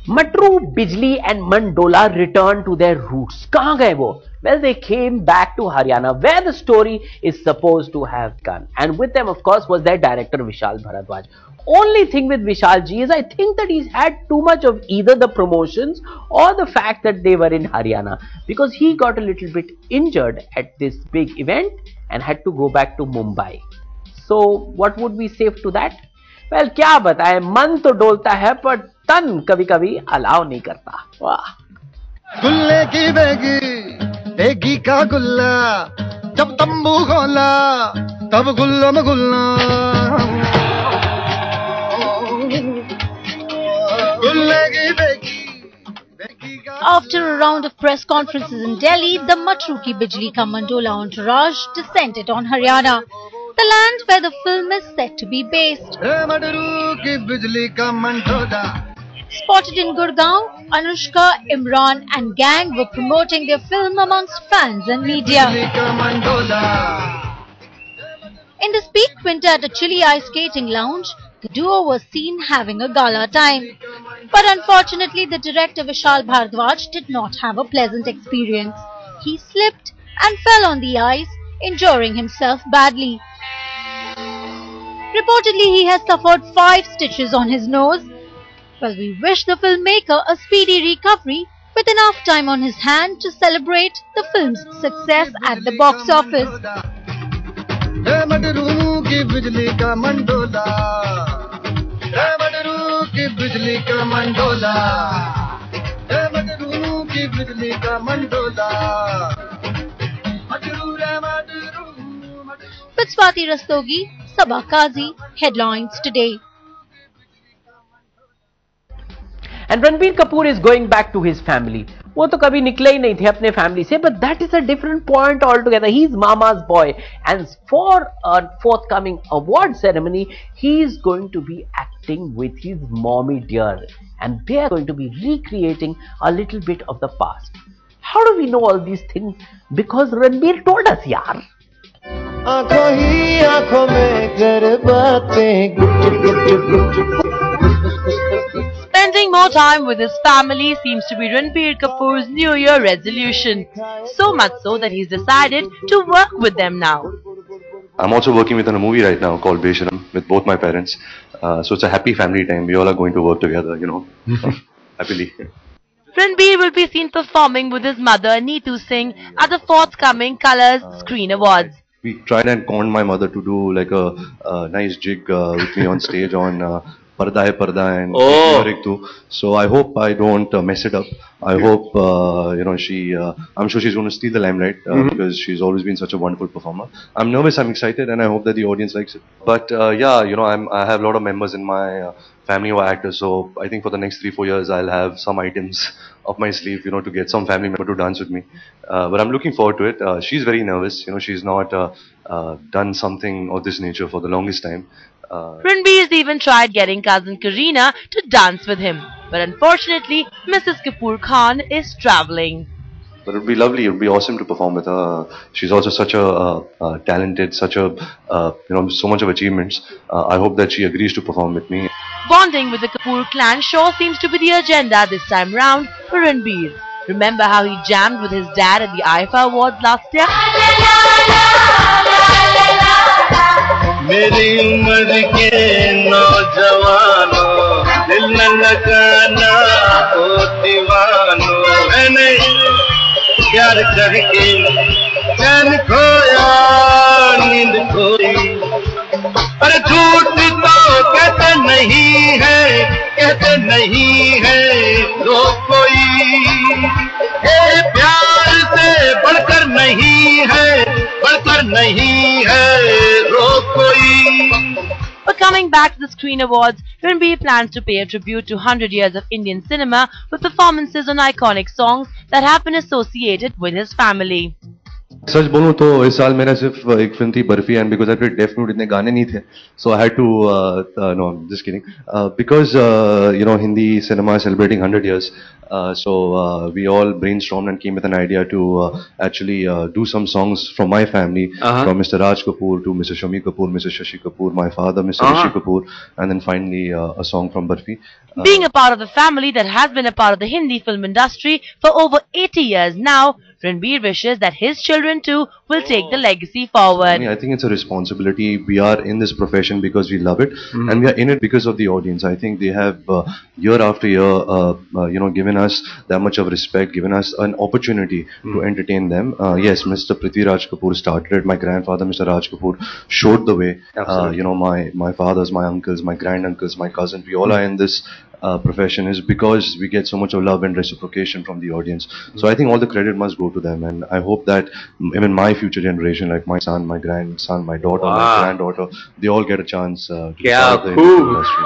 Matru, Bijli and Mandola returned to their roots. Kahan gaye wo? Well, they came back to Haryana, where the story is supposed to have gone. And with them, of course, was their director Vishal Bharadwaj. Only thing with Vishal ji is I think that he's had too much of either the promotions or the fact that they were in Haryana, because he got a little bit injured at this big event and had to go back to Mumbai. So what would we say to that? Well, क्या बताएं, मन तो डोलता है पर तन कभी-कभी अलाव नहीं करता. वाह. गुल्ले की बेगी का गुल्ला, जब तंबू खोला तब गुल्लो में गुल्ला. After a round of press conferences in Delhi, the Matru Ki Bijli Ka Mandola entourage descended on Haryana, the land where the film is set to be based. Spotted in Gurgaon, Anushka, Imran and gang were promoting their film amongst fans and media. In this peak winter at a chilly ice skating lounge, the duo was seen having a gala time. But unfortunately, the director Vishal Bharadwaj did not have a pleasant experience. He slipped and fell on the ice, injuring himself badly. Reportedly, he has suffered 5 stitches on his nose. Well, we wish the filmmaker a speedy recovery with enough time on his hand to celebrate the film's success at the box office. With Swati Rastogi, Sabah Kazi, Headlines Today. And Ranbir Kapoor is going back to his family. वो तो कभी निकले ही नहीं थे अपने family से, but that is a different point altogether. He's Mama's boy, and for a forthcoming award ceremony, he is going to be acting with his mommy dear, and they are going to be recreating a little bit of the past. How do we know all these things? Because Ranbir told us, yaar. आँखों ही आँखों में कर बातें. Spending more time with his family seems to be Ranbir Kapoor's New Year resolution. So much so that he's decided to work with them now. I'm also working with a movie right now called Besharam with both my parents. So it's a happy family time. We all are going to work together, you know, happily. Ranbir will be seen performing with his mother Neetu Singh at the forthcoming Colors Screen Awards. We tried and conned my mother to do like a nice jig with me on stage on Parda Hai Parda and So I hope I don't mess it up. I hope you know, I'm sure she's going to steal the limelight because she's always been such a wonderful performer. I'm nervous, I'm excited, and I hope that the audience likes it. But yeah, you know, I have a lot of members in my family who are actors, so I think for the next 3-4 years I'll have some items up my sleeve, you know, to get some family member to dance with me. But I'm looking forward to it. She's very nervous, you know, she's not done something of this nature for the longest time. Ranbir's even tried getting cousin Kareena to dance with him, but unfortunately Mrs. Kapoor Khan is travelling. But it would be lovely, it would be awesome to perform with her. She's also such a talented, such a, you know, so much of achievements. I hope that she agrees to perform with me. Bonding with the Kapoor clan sure seems to be the agenda this time round for Ranbir. Remember how he jammed with his dad at the IIFA Awards last year? मेरी उम्र के नौजवानों दिल न लगाना ओ दीवानों मैंने प्यार करके चैन खोया नींद खोई अरे झूठ तो कहते नहीं है रो कोई ये प्यार से बढ़कर नहीं है रो कोई. But coming back to the Screen Awards, Ranbir plans to pay a tribute to 100 years of Indian cinema with performances on iconic songs that have been associated with his family. सच बोलूं तो इस साल मेरा सिर्फ एक फिल्म थी Barfi and because I played deaf not इतने गाने नहीं थे so I had to no just kidding because you know Hindi cinema celebrating 100 years so we all brainstormed and came with an idea to actually do some songs from my family from Mr. Raj Kapoor to Mr. Shami Kapoor, Mr. Shashi Kapoor, my father Mr. Rishi Kapoor and then finally a song from Barfi. Being a part of the family that has been a part of the Hindi film industry for over 80 years now, Ranbir wishes that his children too will take the legacy forward. I think it's a responsibility. We are in this profession because we love it, and we are in it because of the audience. I think they have year after year, you know, given us that much of respect, given us an opportunity to entertain them. Yes, Mr. Prithviraj Kapoor started it. My grandfather, Mr. Raj Kapoor, showed the way. You know, my fathers, my uncles, my granduncles, my cousins, we all are in this profession is because we get so much of love and reciprocation from the audience. So I think all the credit must go to them, and I hope that even my future generation, like my son, my grandson, my daughter, my granddaughter, they all get a chance to be part of the industry.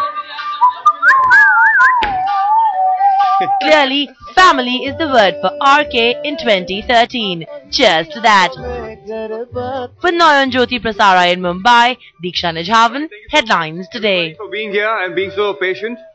Clearly, family is the word for RK in 2013. Cheers to that. With Nayan Jyoti Prasara in Mumbai, Diksha Nijhavan, Headlines Today. For being here and being so patient.